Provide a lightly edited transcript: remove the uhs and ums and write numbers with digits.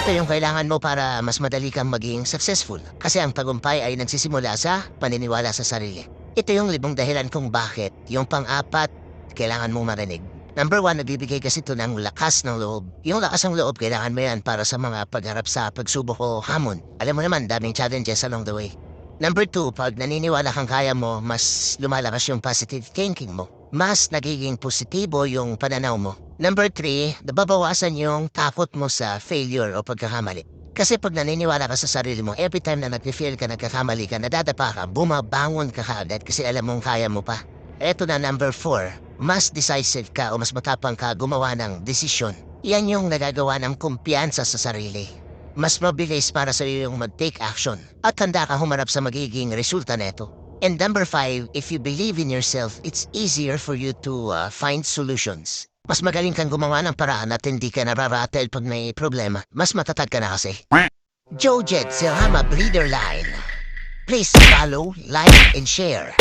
Ito yung kailangan mo para mas madali kang maging successful. Kasi ang tagumpay ay nagsisimula sa paniniwala sa sarili. Ito yung 5 dahilan kung bakit. Yung pang-4, kailangan mong marinig. Number 1, nagbibigay kasi ito ng lakas ng loob. Yung lakas ng loob, kailangan mo yan para sa mga pagharap sa pagsubok o hamon. Alam mo naman, daming challenges along the way. Number 2, pag naniniwala kang kaya mo, mas lumalakas yung positive thinking mo. Mas nagiging positibo yung pananaw mo. Number 3, nababawasan yung takot mo sa failure o pagkakamali. Kasi pag naniniwala ka sa sarili mo, every time na nag-feel ka, nagkakamali ka, nadadapa ka, bumabangon ka kaagad kasi alam mong kaya mo pa. Eto na number 4, mas decisive ka o mas matapang ka gumawa ng desisyon. Yan yung nagagawa ng kumpiyansa sa sarili. Mas mabilis para sa iyo yung mag-take action at handa ka humarap sa magiging resulta neto. And number 5, if you believe in yourself, it's easier for you to find solutions. Mas magaling kang gumawa ng paraan at hindi ka nararatel pag may problema. Mas matatag ka na kasi. Joe Jed Silhama Breeder Line. Please follow, like, and share.